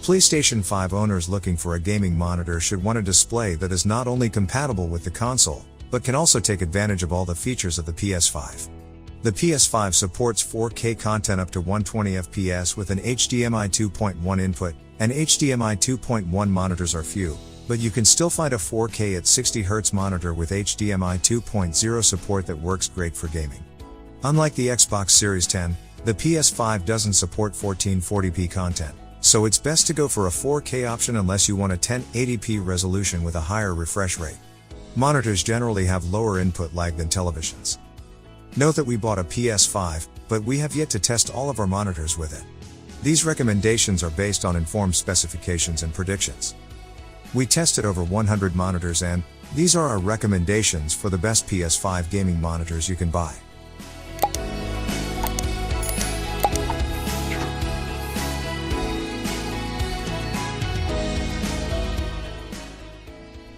PlayStation 5 owners looking for a gaming monitor should want a display that is not only compatible with the console, but can also take advantage of all the features of the PS5. The PS5 supports 4K content up to 120 FPS with an HDMI 2.1 input, and HDMI 2.1 monitors are few, but you can still find a 4K at 60Hz monitor with HDMI 2.0 support that works great for gaming. Unlike the Xbox Series X, the PS5 doesn't support 1440p content, so it's best to go for a 4K option unless you want a 1080p resolution with a higher refresh rate. Monitors generally have lower input lag than televisions. Note that we bought a PS5, but we have yet to test all of our monitors with it. These recommendations are based on informed specifications and predictions. We tested over 100 monitors and these are our recommendations for the best PS5 gaming monitors you can buy.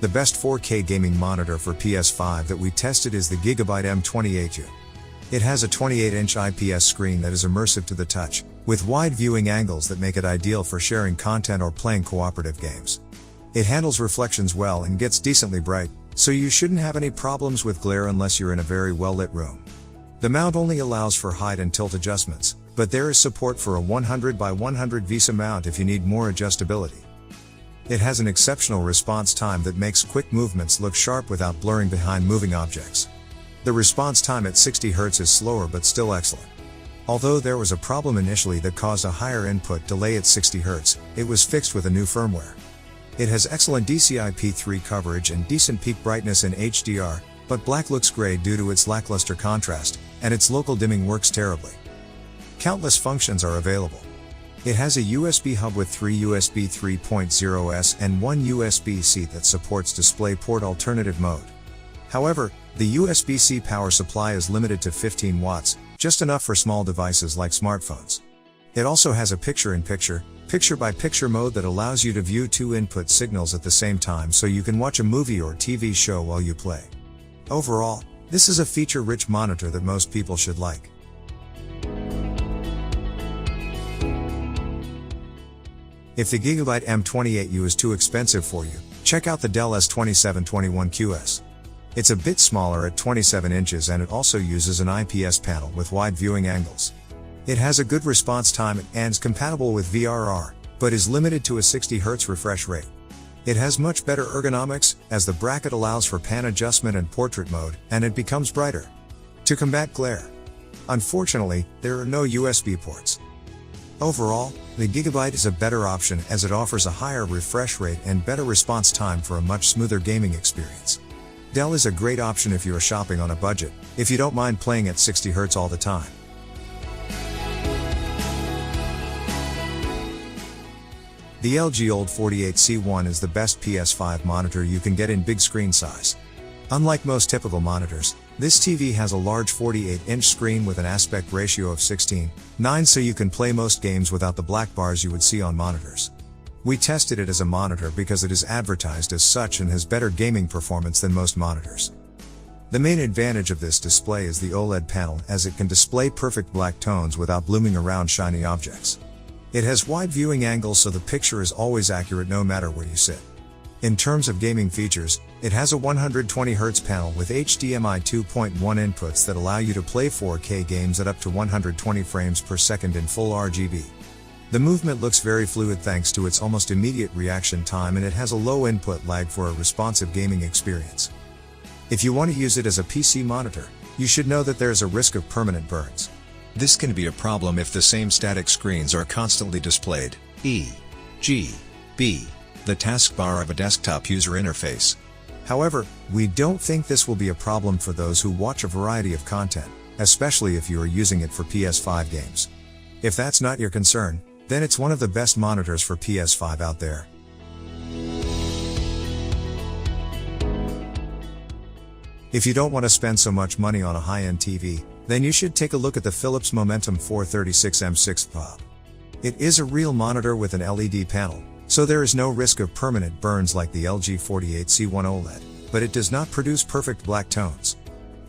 The best 4K gaming monitor for PS5 that we tested is the Gigabyte M28U. It has a 28-inch IPS screen that is immersive to the touch, with wide viewing angles that make it ideal for sharing content or playing cooperative games. It handles reflections well and gets decently bright, so you shouldn't have any problems with glare unless you're in a very well-lit room. The mount only allows for height and tilt adjustments, but there is support for a 100 by 100 VESA mount if you need more adjustability. It has an exceptional response time that makes quick movements look sharp without blurring behind moving objects. The response time at 60 Hz is slower but still excellent. Although there was a problem initially that caused a higher input delay at 60 Hz, it was fixed with a new firmware. It has excellent DCI-P3 coverage and decent peak brightness in HDR, but black looks gray due to its lackluster contrast, and its local dimming works terribly. Countless functions are available. It has a USB hub with 3 USB 3.0s and 1 USB-C that supports DisplayPort alternative mode. However, the USB-C power supply is limited to 15 watts, just enough for small devices like smartphones. It also has a picture-in-picture, picture-by-picture mode that allows you to view two input signals at the same time so you can watch a movie or TV show while you play. Overall, this is a feature-rich monitor that most people should like. If the Gigabyte M28U is too expensive for you, check out the Dell S2721QS. It's a bit smaller at 27 inches and it also uses an IPS panel with wide viewing angles. It has a good response time and is compatible with VRR, but is limited to a 60 Hz refresh rate. It has much better ergonomics, as the bracket allows for pan adjustment and portrait mode, and it becomes brighter. To combat glare. Unfortunately, there are no USB ports. Overall, the Gigabyte is a better option as it offers a higher refresh rate and better response time for a much smoother gaming experience. Dell is a great option if you are shopping on a budget, if you don't mind playing at 60 Hz all the time. The LG OLED C1 is the best PS5 monitor you can get in big screen size. Unlike most typical monitors, this TV has a large 48-inch screen with an aspect ratio of 16:9 so you can play most games without the black bars you would see on monitors. We tested it as a monitor because it is advertised as such and has better gaming performance than most monitors. The main advantage of this display is the OLED panel, as it can display perfect black tones without blooming around shiny objects. It has wide viewing angles so the picture is always accurate no matter where you sit. In terms of gaming features, it has a 120 Hz panel with HDMI 2.1 inputs that allow you to play 4K games at up to 120 frames per second in full RGB. The movement looks very fluid thanks to its almost immediate reaction time, and it has a low input lag for a responsive gaming experience. If you want to use it as a PC monitor, you should know that there is a risk of permanent burns. This can be a problem if the same static screens are constantly displayed, e.g., the taskbar of a desktop user interface. However, we don't think this will be a problem for those who watch a variety of content, especially if you are using it for PS5 games. If that's not your concern, then it's one of the best monitors for PS5 out there. If you don't want to spend so much money on a high-end TV, then you should take a look at the Philips Momentum 436M6 Pop. It is a real monitor with an LED panel, so there is no risk of permanent burns like the LG OLED C1 OLED, but it does not produce perfect black tones.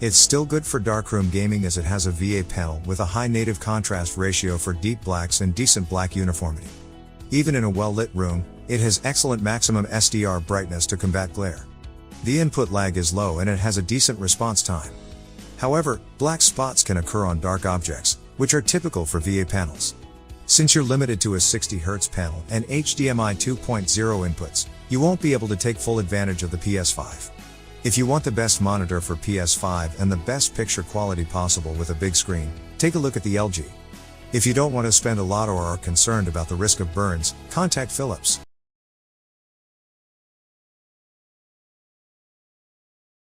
It's still good for darkroom gaming as it has a VA panel with a high native contrast ratio for deep blacks and decent black uniformity. Even in a well-lit room, it has excellent maximum SDR brightness to combat glare. The input lag is low and it has a decent response time. However, black spots can occur on dark objects, which are typical for VA panels. Since you're limited to a 60Hz panel and HDMI 2.0 inputs, you won't be able to take full advantage of the PS5. If you want the best monitor for PS5 and the best picture quality possible with a big screen, take a look at the LG. If you don't want to spend a lot or are concerned about the risk of burns, contact Philips.